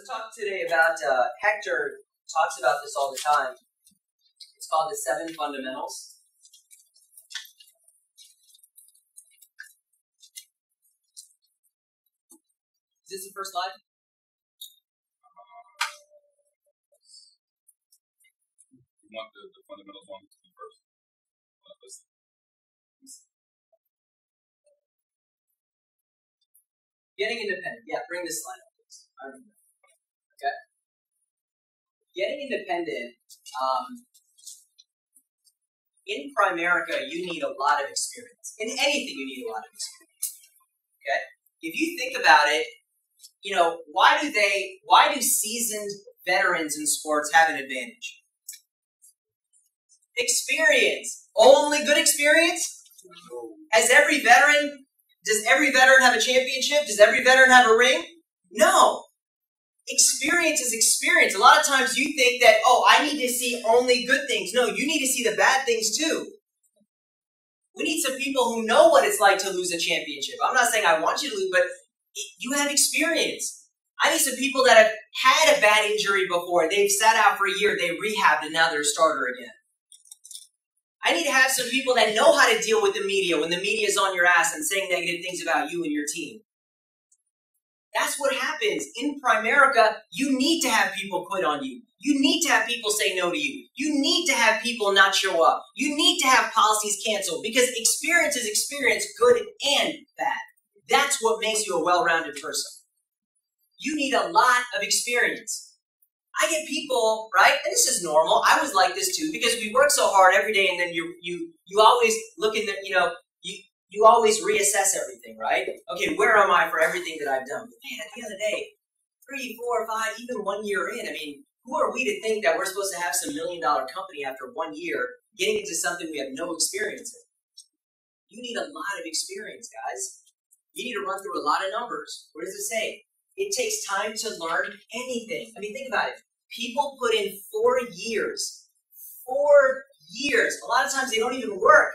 Let's talk today about, Hector talks about this all the time. It's called the 7 fundamentals. Is this the first slide? You want the fundamentals one to be first? Getting independent. Yeah, bring this slide up, please. Okay. Getting independent. In Primerica, you need a lot of experience. In anything, you need a lot of experience. Okay. If you think about it, you know, why do seasoned veterans in sports have an advantage? Experience. Only good experience? Does every veteran have a championship? Does every veteran have a ring? No. Experience is experience. A lot of times you think that, oh, I need to see only good things. No, you need to see the bad things too. We need some people who know what it's like to lose a championship. I'm not saying I want you to lose, but you have experience. I need some people that have had a bad injury before. They've sat out for a year, they rehabbed, and now they're a starter again. I need to have some people that know how to deal with the media when the media is on your ass and saying negative things about you and your team. That's what happens. In Primerica, you need to have people quit on you. You need to have people say no to you. You need to have people not show up. You need to have policies canceled because experience is experience, good and bad. That's what makes you a well-rounded person. You need a lot of experience. I get people, right, and this is normal. I was like this too because we work so hard every day and then you always look in the, you always reassess everything, right? Okay, where am I for everything that I've done? But man, at the end of the day, 3, 4, 5, even 1 year in, I mean, who are we to think that we're supposed to have some $1 million company after 1 year getting into something we have no experience in? You need a lot of experience, guys. You need to run through a lot of numbers. What does it say? It takes time to learn anything. I mean, think about it. People put in 4 years. 4 years. A lot of times they don't even work.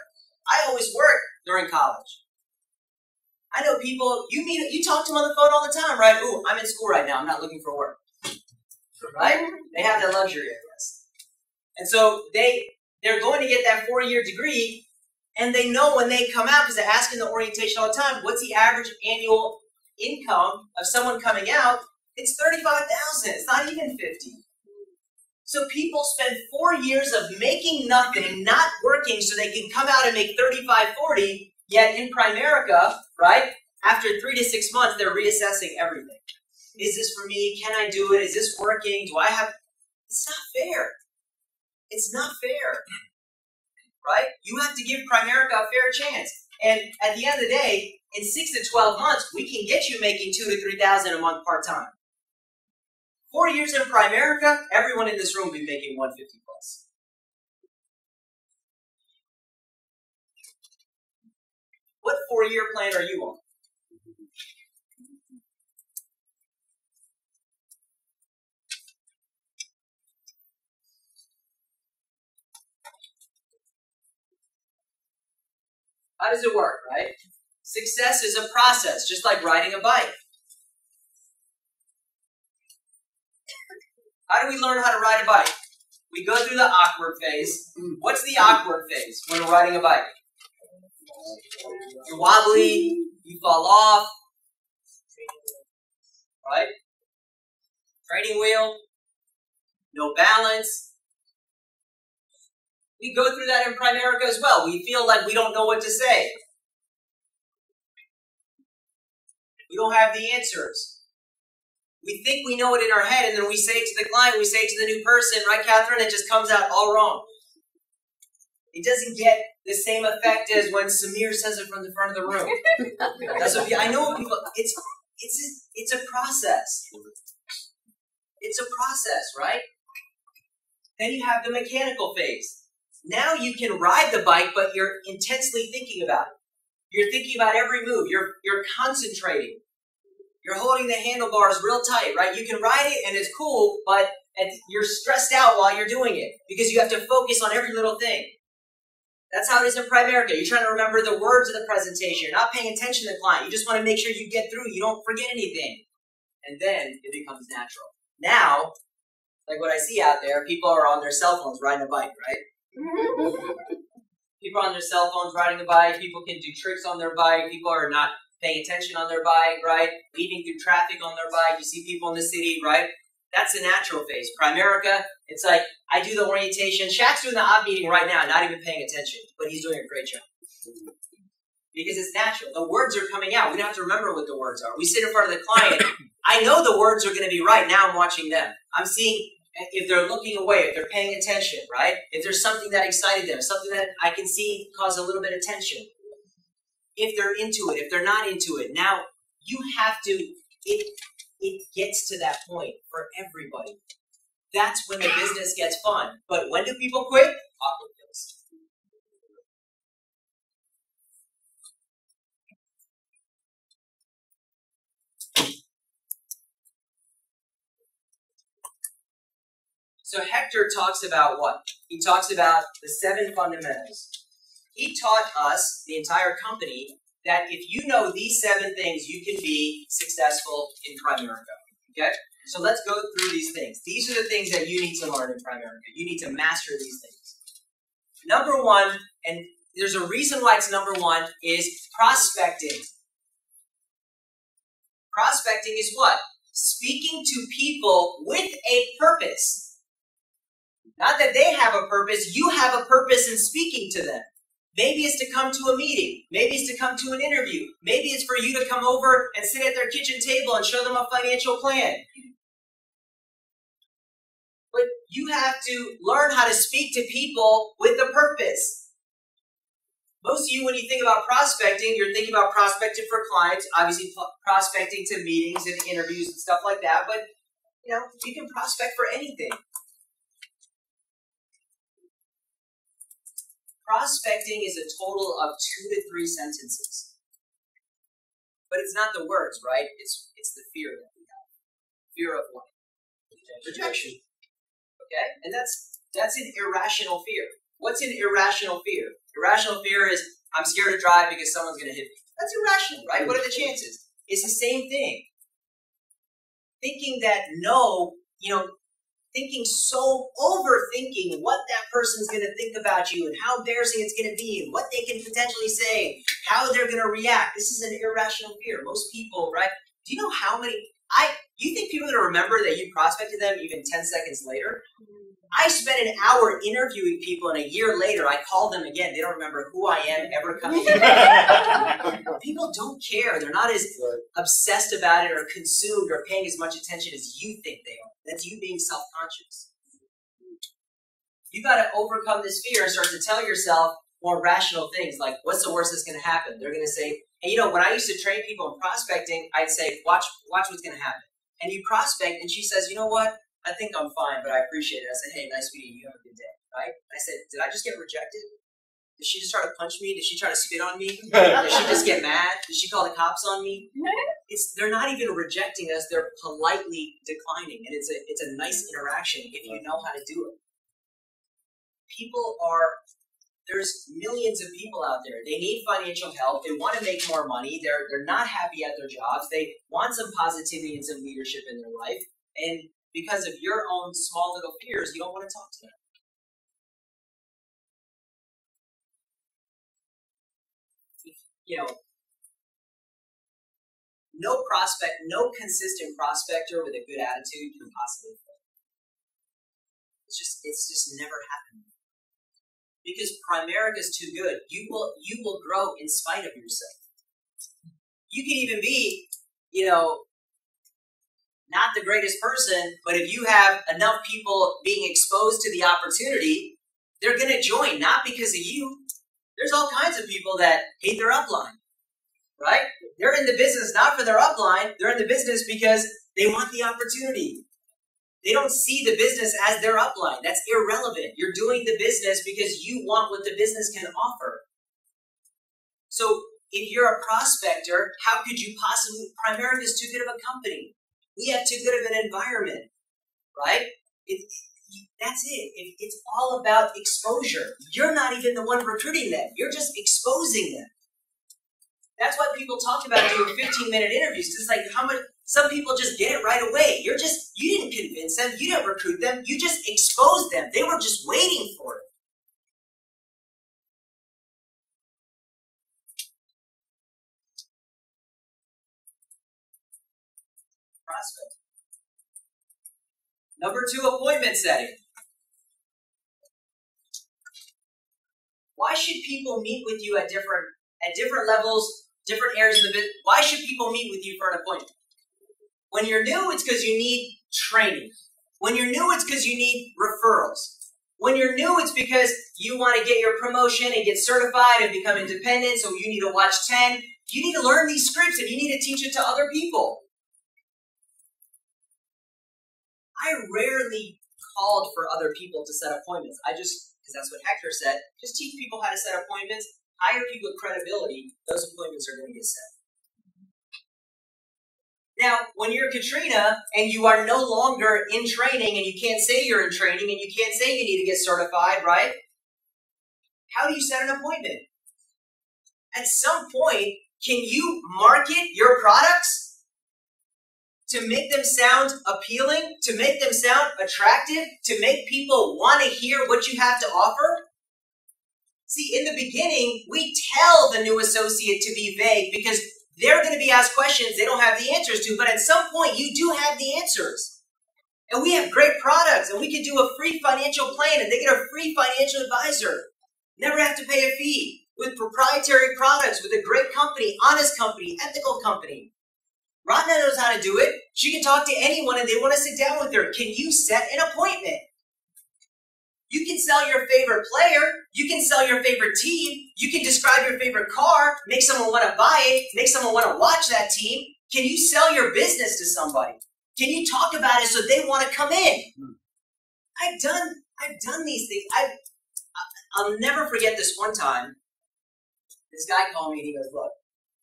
I always work during college. I know people, you talk to them on the phone all the time, right? Ooh, I'm in school right now. I'm not looking for work. Right? They have that luxury, I guess. And so they're going to get that 4-year degree, and they know when they come out, because they're asking the orientation all the time, what's the average annual income of someone coming out? It's $35,000. It's not even $50,000. So people spend 4 years of making nothing, not working, so they can come out and make $35,000, $40,000. Yet in Primerica, right? After 3 to 6 months, they're reassessing everything. Is this for me? Can I do it? Is this working? Do I have? It's not fair. It's not fair, right? You have to give Primerica a fair chance. And at the end of the day, in 6 to 12 months, we can get you making $2,000 to $3,000 a month part-time. 4 years in Primerica, everyone in this room will be making $150 plus. What 4-year plan are you on? How does it work, right? Success is a process, just like riding a bike. How do we learn how to ride a bike? We go through the awkward phase. What's the awkward phase when we're riding a bike? You're wobbly, you fall off, right? Training wheel, no balance. We go through that in Primerica as well. We feel like we don't know what to say. We don't have the answers. We think we know it in our head, and then we say it to the client, we say it to the new person, right, Catherine? It just comes out all wrong. It doesn't get the same effect as when Samir says it from the front of the room. That's what I know. People. It's a process. It's a process, right? Then you have the mechanical phase. Now you can ride the bike, but you're intensely thinking about it. You're thinking about every move. You're concentrating. You're holding the handlebars real tight, right? You can ride it and it's cool, but you're stressed out while you're doing it because you have to focus on every little thing. That's how it is in Primerica. You're trying to remember the words of the presentation. You're not paying attention to the client. You just want to make sure you get through. You don't forget anything. And then it becomes natural. Now, like what I see out there, people are on their cell phones riding a bike, right? People are on their cell phones riding a bike. People can do tricks on their bike. People are not paying attention on their bike, right? Weaving through traffic on their bike. You see people in the city, right? That's the natural phase. Primerica, it's like, I do the orientation. Shaq's doing the op meeting right now, not even paying attention, but he's doing a great job. Because it's natural. The words are coming out. We don't have to remember what the words are. We sit in front of the client. I know the words are going to be right. Now I'm watching them. I'm seeing if they're looking away, if they're paying attention, right? If there's something that excited them, something that I can see cause a little bit of tension. If they're into it, if they're not into it. Now, you have to, it gets to that point for everybody. That's when the business gets fun. But when do people quit? Awkward pills. So Hector talks about what? He talks about the 7 fundamentals. He taught us, the entire company, that if you know these 7 things, you can be successful in Primerica. Okay? So let's go through these things. These are the things that you need to learn in Primerica. You need to master these things. Number 1, and there's a reason why it's number 1, is prospecting. Prospecting is what? Speaking to people with a purpose. Not that they have a purpose, you have a purpose in speaking to them. Maybe it's to come to a meeting. Maybe it's to come to an interview. Maybe it's for you to come over and sit at their kitchen table and show them a financial plan. But you have to learn how to speak to people with a purpose. Most of you, when you think about prospecting, you're thinking about prospecting for clients, obviously prospecting to meetings and interviews and stuff like that, but you can prospect for anything. Prospecting is a total of 2 to 3 sentences. But it's not the words, right? It's the fear that we have. Fear of what? Rejection. Okay? And that's an irrational fear. What's an irrational fear? Irrational fear is, I'm scared to drive because someone's going to hit me. That's irrational, right? What are the chances? It's the same thing. Thinking that overthinking what that person's going to think about you and how embarrassing it's going to be and what they can potentially say, how they're going to react. This is an irrational fear. Most people, right? Do you know how many, you think people are going to remember that you prospected them even 10 seconds later? I spent an hour interviewing people and a year later I call them again. They don't remember who I am ever coming in. People don't care. They're not as obsessed about it or consumed or paying as much attention as you think they are. That's you being self-conscious. You got to overcome this fear and start to tell yourself more rational things like, what's the worst that's going to happen? They're going to say, and when I used to train people in prospecting, I'd say, watch what's going to happen. And you prospect, and she says, you know what? I think I'm fine, but I appreciate it. I said, hey, nice meeting you. Have a good day, right? I said, did I just get rejected? Did she just try to punch me? Did she try to spit on me? Did she just get mad? Did she call the cops on me? They're not even rejecting us. They're politely declining. And it's a nice interaction if you know how to do it. There's millions of people out there. They need financial help. They want to make more money. They're not happy at their jobs. They want some positivity and some leadership in their life. And because of your own small little fears, you don't want to talk to them. No consistent prospector with a good attitude can possibly fail. It's just never happened. Because Primerica is too good. You will grow in spite of yourself. You can even be, not the greatest person, but if you have enough people being exposed to the opportunity, they're going to join, not because of you. There's all kinds of people that hate their upline, right? They're in the business not for their upline. They're in the business because they want the opportunity. They don't see the business as their upline. That's irrelevant. You're doing the business because you want what the business can offer. So if you're a prospector, how could you possibly, Primerica is too good of a company. We have too good of an environment, right? That's it. It's all about exposure. You're not even the one recruiting them. You're just exposing them. That's why people talk about doing 15-minute interviews. It's like some people just get it right away. You didn't convince send them. You didn't recruit them. You just exposed them. They were just waiting for it. Prospect. Number 2, appointment setting. Why should people meet with you at different levels, different areas of the business? Why should people meet with you for an appointment? When you're new, it's because you need training. When you're new, it's because you need referrals. When you're new, it's because you want to get your promotion and get certified and become independent, so you need to watch 10. You need to learn these scripts and you need to teach it to other people. I rarely called for other people to set appointments. Because that's what Hector said, just teach people how to set appointments, hire people with credibility, those appointments are going to get set. Now, when you're Katrina and you are no longer in training and you can't say you're in training and you can't say you need to get certified, right? How do you set an appointment? At some point, can you market your products to make them sound appealing, to make them sound attractive, to make people want to hear what you have to offer? See, in the beginning, we tell the new associate to be vague because they're going to be asked questions they don't have the answers to, but at some point, you do have the answers. And we have great products, and we can do a free financial plan, and they get a free financial advisor. Never have to pay a fee. With proprietary products, with a great company, honest company, ethical company. Rhonda knows how to do it. She can talk to anyone and they want to sit down with her. Can you set an appointment? You can sell your favorite player. You can sell your favorite team. You can describe your favorite car, make someone want to buy it, make someone want to watch that team. Can you sell your business to somebody? Can you talk about it so they want to come in? I've done these things. I'll never forget this one time. This guy called me and he goes, look,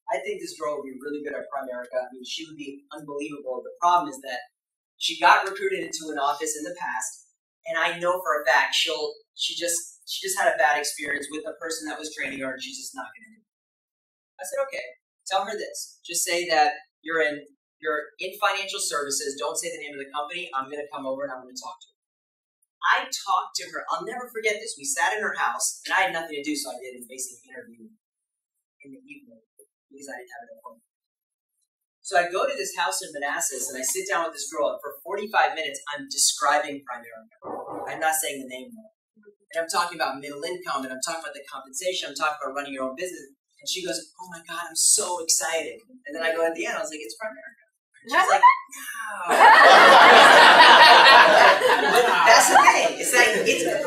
I think this girl would be really good at Primerica. I mean, she would be unbelievable. The problem is that she got recruited into an office in the past, and I know for a fact she just had a bad experience with the person that was training her, and she's just not going to do it. I said, okay, tell her this. Just say that you're in financial services. Don't say the name of the company. I'm going to come over and I'm going to talk to her. I talked to her. I'll never forget this. We sat in her house, and I had nothing to do, so I did a basic interview in the evening because I didn't have an appointment. So I go to this house in Manassas, and I sit down with this girl, and for 45 minutes, I'm describing Primerica. I'm not saying the name though. And I'm talking about middle income, and I'm talking about the compensation, I'm talking about running your own business. And she goes, oh my God, I'm so excited. And then I go at the end, I was like, it's Primerica. And she's like, no. But that's the thing. It's like,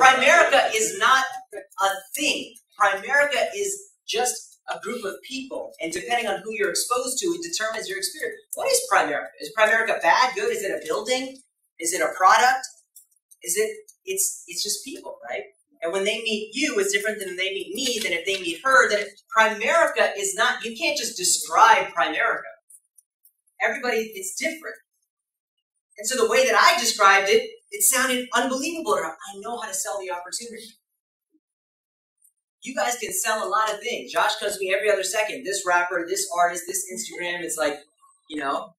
Primerica is not a thing. Primerica is just a group of people, and depending on who you're exposed to, it determines your experience. What is Primerica? Is Primerica bad, good? Is it a building? Is it a product? It's just people, right? And when they meet you, it's different than they meet me, than if they meet her. Then Primerica is not, you can't just describe Primerica. Everybody, it's different. And so the way that I described it, it sounded unbelievable to her. I know how to sell the opportunity. You guys can sell a lot of things. Josh comes to me every other second. This rapper, this artist, this Instagram. It's like, can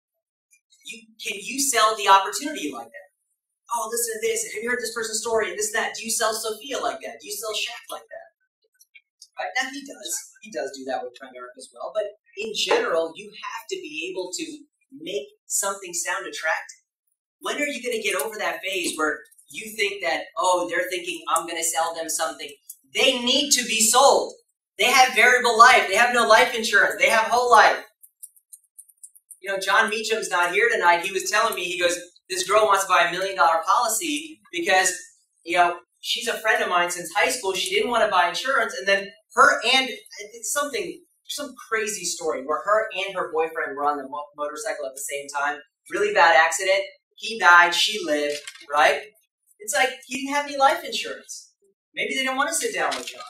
you sell the opportunity like that? Oh, listen to this. Have you heard this person's story and this, that? Do you sell Sophia like that? Do you sell Shaq like that? Right? Now he does. He does do that with Primerica as well. But in general, you have to be able to make something sound attractive. When are you going to get over that phase where you think that, oh, they're thinking I'm going to sell them something? They need to be sold. They have variable life. They have no life insurance. They have whole life. John Meacham's not here tonight. He was telling me, he goes, this girl wants to buy $1 million policy because, she's a friend of mine since high school. She didn't want to buy insurance. And then it's some crazy story where her and her boyfriend were on the motorcycle at the same time. Really bad accident. He died. She lived, right? It's like he didn't have any life insurance. Maybe they didn't want to sit down with John.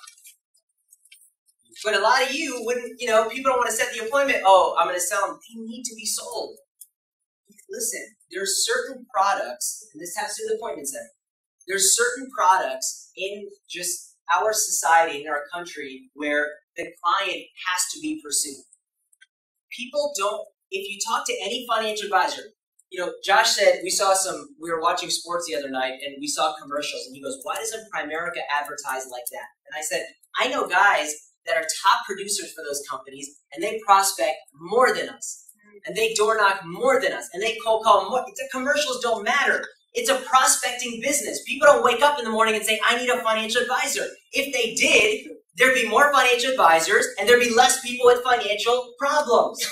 But a lot of you wouldn't, people don't want to set the appointment. Oh, I'm going to sell them. They need to be sold. Listen, there's certain products, and this has to do with appointment setting. There's certain products in just our society, in our country, where the client has to be pursued. People don't, if you talk to any financial advisor, Josh said we were watching sports the other night and we saw commercials and he goes, why doesn't Primerica advertise like that? And I said, I know guys that are top producers for those companies and they prospect more than us and they door knock more than us and they cold call more. The commercials don't matter. It's a prospecting business. People don't wake up in the morning and say, I need a financial advisor. If they did, there'd be more financial advisors and there'd be less people with financial problems.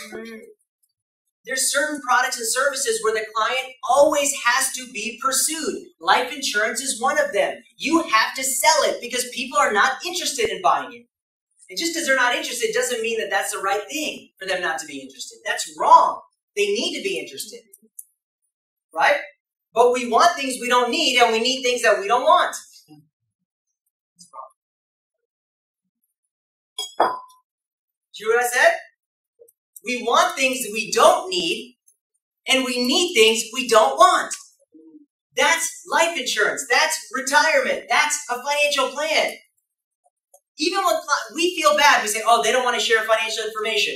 There's certain products and services where the client always has to be pursued. Life insurance is one of them. You have to sell it because people are not interested in buying it. And just because they're not interested doesn't mean that that's the right thing for them not to be interested. That's wrong. They need to be interested. Right? But we want things we don't need and we need things that we don't want. Do you hear what I said? We want things that we don't need, and we need things we don't want. That's life insurance. That's retirement. That's a financial plan. Even when we feel bad, we say, oh, they don't want to share financial information.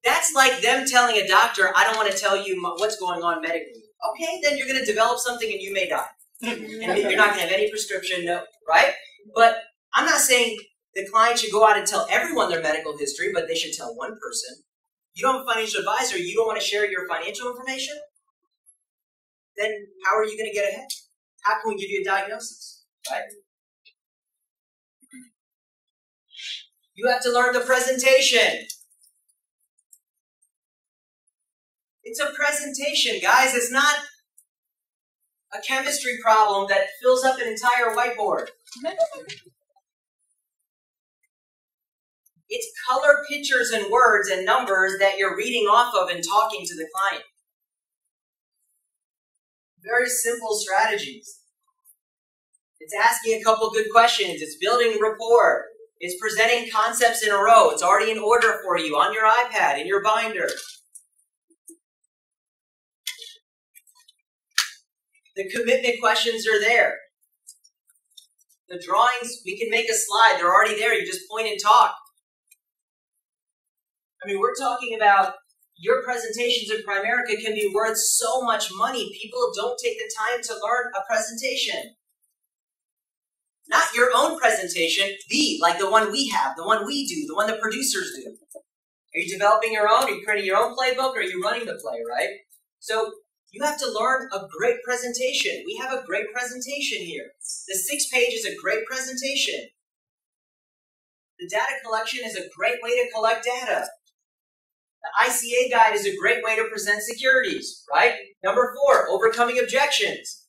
That's like them telling a doctor, I don't want to tell you what's going on medically. Okay, then you're going to develop something and you may die. And you're not going to have any prescription, no, right? But I'm not saying the client should go out and tell everyone their medical history, but they should tell one person. You don't have a financial advisor, you don't want to share your financial information? Then how are you going to get ahead? How can we give you a diagnosis, right? You have to learn the presentation. It's a presentation, guys. It's not a chemistry problem that fills up an entire whiteboard. It's color pictures and words and numbers that you're reading off of and talking to the client. Very simple strategies. It's asking a couple good questions. It's building rapport. It's presenting concepts in a row. It's already in order for you on your iPad, in your binder. The commitment questions are there. The drawings, we can make a slide. They're already there. You just point and talk. I mean, we're talking about your presentations in Primerica can be worth so much money. People don't take the time to learn a presentation. Not your own presentation, like the one we have, the one we do, the one the producers do. Are you developing your own? Are you creating your own playbook? Or are you running the play, right? So you have to learn a great presentation. We have a great presentation here. The 6-page is a great presentation. The data collection is a great way to collect data. The ICA guide is a great way to present securities, right? Number 4, overcoming objections.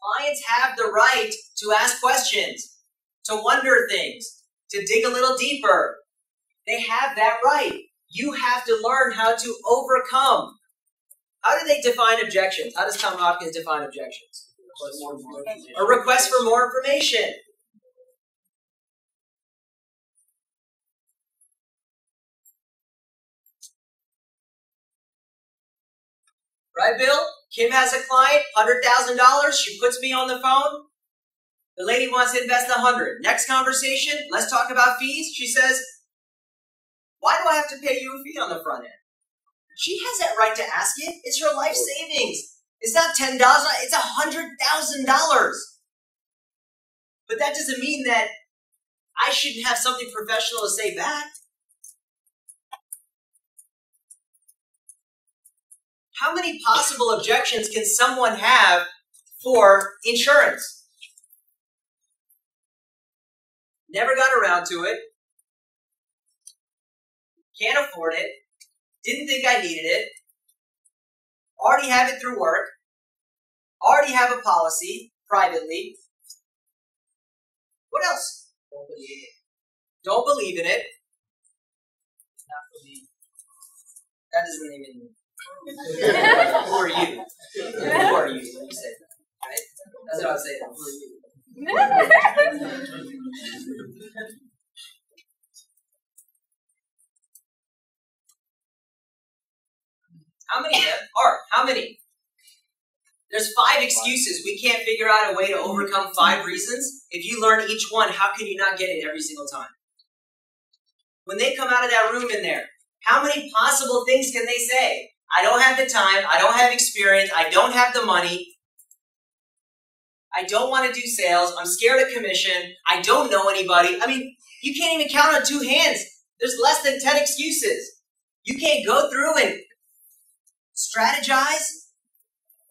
Clients have the right to ask questions, to wonder things, to dig a little deeper. They have that right. You have to learn how to overcome. How do they define objections? How does Tom Hopkins define objections? A request for more information. Right, Bill? Kim has a client, $100,000. She puts me on the phone. The lady wants to invest $100,000. Next conversation, let's talk about fees. She says, why do I have to pay you a fee on the front end? She has that right to ask it. It's her life savings. It's not $10, it's $100,000. But that doesn't mean that I shouldn't have something professional to say back. How many possible objections can someone have for insurance? Never got around to it. Can't afford it. Didn't think I needed it. Already have it through work. Already have a policy privately. What else? Don't believe it. Don't believe in it. Not believe. That doesn't even... Who are you? Who are you when you say that? Right? That's what I would say. Who are you? How many of them are? How many? There's 5 excuses. We can't figure out a way to overcome 5 reasons. If you learn each one, how can you not get it every single time? When they come out of that room in there, how many possible things can they say? I don't have the time. I don't have experience. I don't have the money. I don't want to do sales. I'm scared of commission. I don't know anybody. I mean, you can't even count on two hands. There's less than 10 excuses. You can't go through and strategize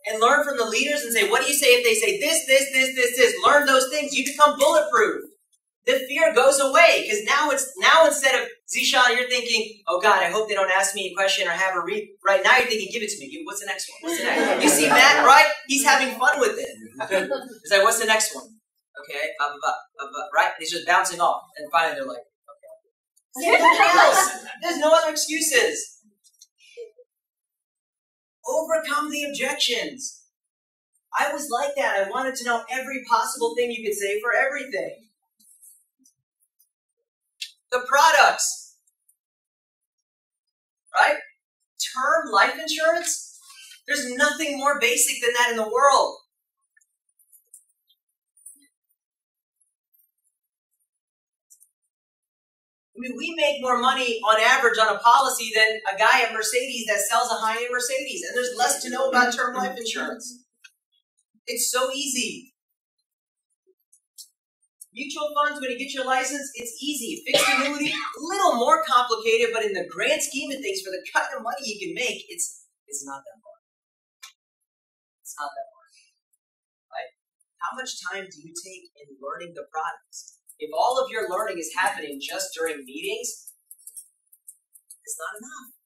and learn from the leaders and say, what do you say if they say this? Learn those things. You become bulletproof. The fear goes away because now instead of Zishan, you're thinking, oh God, I hope they don't ask me a question or have a read. Right now you're thinking, give it to me. What's the next one? What's the next one? You see Matt, right? He's having fun with it. He's like, what's the next one? Okay, blah, blah, blah, blah, blah, right? And he's just bouncing off. And finally they're like, okay. Nothing else. There's no other excuses. Overcome the objections. I was like that. I wanted to know every possible thing you could say for everything. The products, right? Term life insurance, there's nothing more basic than that in the world. I mean, we make more money on average on a policy than a guy at Mercedes that sells a high-end Mercedes, and there's less to know about term life insurance. It's so easy. Mutual funds, when you get your license, it's easy. Fixed annuity, a little more complicated, but in the grand scheme of things, for the kind of money you can make, it's not that hard. It's not that hard. Right? How much time do you take in learning the products? If all of your learning is happening just during meetings, it's not enough.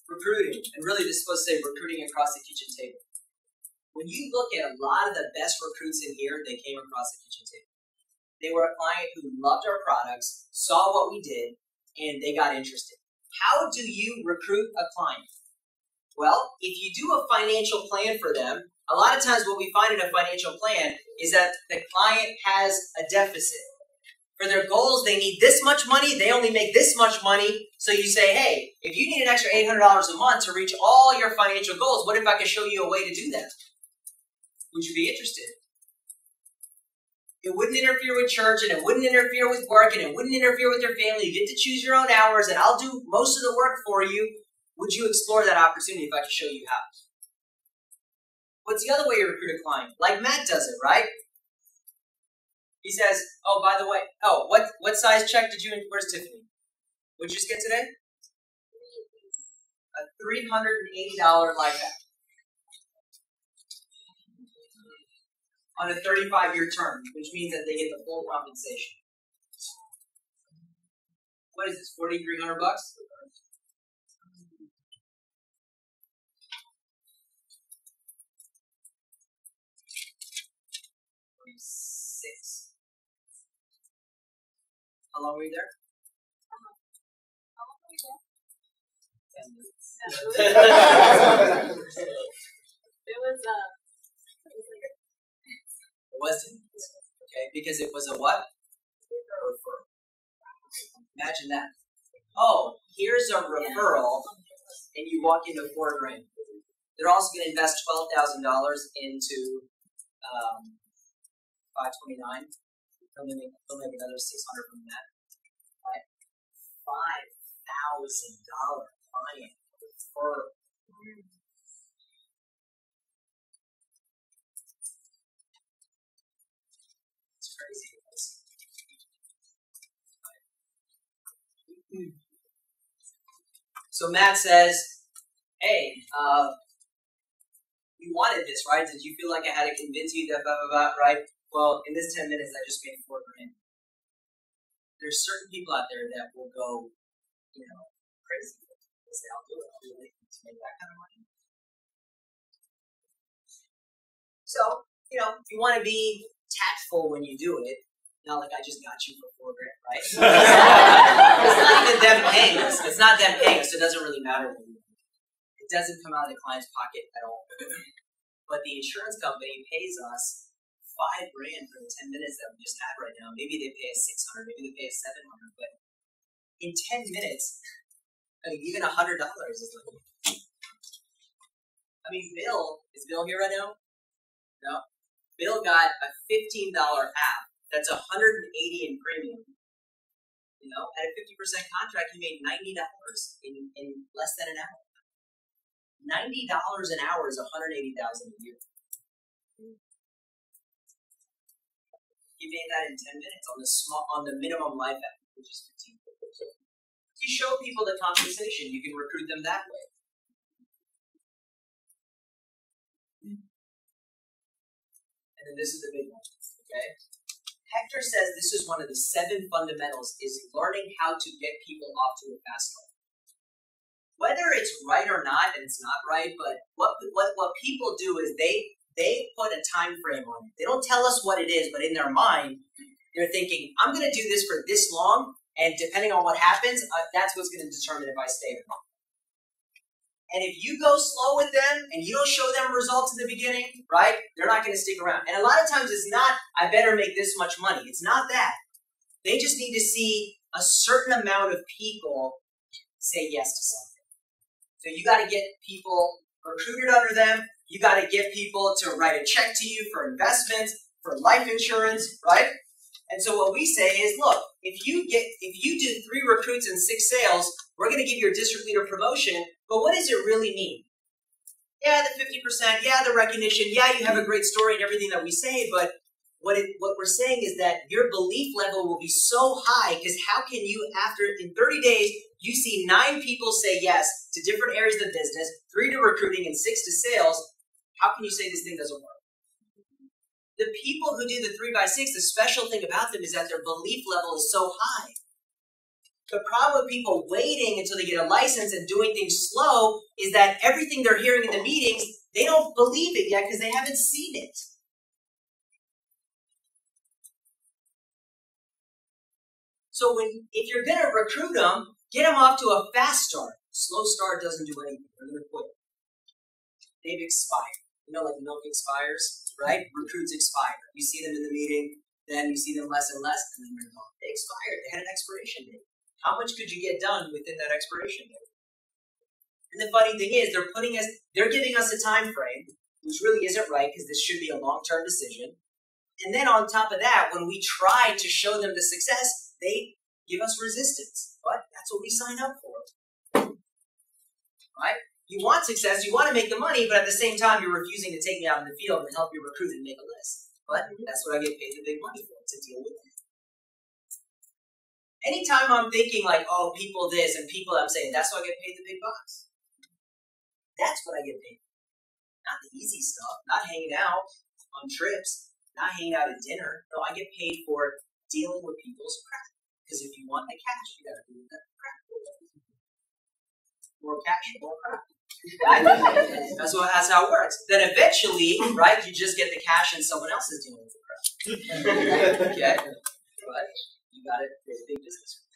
Recruiting, and really this is supposed to say recruiting across the kitchen table. When you look at a lot of the best recruits in here, they came across the kitchen table. They were a client who loved our products, saw what we did, and they got interested. How do you recruit a client? Well, if you do a financial plan for them, a lot of times what we find in a financial plan is that the client has a deficit. For their goals, they need this much money, they only make this much money. So you say, hey, if you need an extra $800 a month to reach all your financial goals, what if I could show you a way to do that? Would you be interested? It wouldn't interfere with church, and it wouldn't interfere with work, and it wouldn't interfere with your family. You get to choose your own hours, and I'll do most of the work for you. Would you explore that opportunity if I could show you how? What's the other way you recruit a client? Like Matt does it, right? He says, oh, by the way, what size check did you, where's Tiffany? What'd you just get today? A $380 life hack. On a 35-year term, which means that they get the full compensation. What is this, 4,300 bucks? How long were you there? How long were we there? 10 minutes. It wasn't. Okay, because it was a what? Referral. Imagine that. Oh, here's a referral, and you walk into $4,000. They're also going to invest $12,000 into 529. They'll make another $600 from that. Right? $5,000 client referral. It's crazy. So Matt says, hey, you wanted this, right? Did you feel like I had to convince you that blah, blah, blah, right? Well, in this 10 minutes, I just made $4,000. There's certain people out there that will go, crazy. They'll say, I'll do it to make that kind of money. So, if you want to be tactful when you do it, not like I just got you for $4,000, right? It's not even them paying us. It's not them paying us. So it doesn't really matter. It doesn't come out of the client's pocket at all. But the insurance company pays us $5,000 for the 10 minutes that we just had right now. Maybe they pay us $600, maybe they pay us $700, but in 10 minutes, even $100 is like. Bill, is Bill here right now? No. Bill got a $15 app That's $180 in premium. You know, at a 50% contract, you made $90 in less than an hour. $90 an hour is $180,000 a year. You made that in 10 minutes on the minimum life effort, which is 15. You show people the compensation, you can recruit them that way. And then this is the big one, okay? Hector says this is one of the 7 fundamentals, is learning how to get people off to a fast start. Whether it's right or not, and it's not right, but what people do is they put a time frame on it. They don't tell us what it is, but in their mind, they're thinking, I'm going to do this for this long, and depending on what happens, that's what's going to determine if I stay or not. And if you go slow with them, and you don't show them results in the beginning, right, they're not going to stick around. And a lot of times it's not, I better make this much money. It's not that. They just need to see a certain amount of people say yes to something. So you got to get people recruited under them. You got to get people to write a check to you for investments, for life insurance, right? And so what we say is, look, if you do 3 recruits and 6 sales, we're going to give your district leader promotion. But what does it really mean? Yeah, the 50%. Yeah, the recognition. Yeah, you have a great story and everything that we say. But what we're saying is that your belief level will be so high, because how can you, in 30 days, you see 9 people say yes to different areas of the business, 3 to recruiting and 6 to sales. How can you say this thing doesn't work? The people who do the 3x6, the special thing about them is that their belief level is so high. The problem with people waiting until they get a license and doing things slow is that everything they're hearing in the meetings, they don't believe it yet because they haven't seen it. So if you're going to recruit them, get them off to a fast start. Slow start doesn't do anything. They're going to quit. They've expired. You know, like milk expires, right? Recruits expire. You see them in the meeting, then you see them less and less, and then they're gone. They expired. They had an expiration date. How much could you get done within that expiration date? And the funny thing is, they're giving us a time frame, which really isn't right, because this should be a long-term decision. And then on top of that, when we try to show them the success, they give us resistance. But that's what we sign up for. Right? You want success, you want to make the money, but at the same time, you're refusing to take me out in the field and help you recruit and make a list. But that's what I get paid the big money for, to deal with it. Anytime I'm thinking like, oh, people this and people, I'm saying, that's what I get paid the big bucks. That's what I get paid for. Not the easy stuff, not hanging out on trips, not hanging out at dinner. No, I get paid for dealing with people's crap. Because if you want the cash, you got to do that crap. More cash, more crap. That's how it works. Then eventually, right, you just get the cash and someone else is dealing with the crap. Okay? But you got it. There's a big business.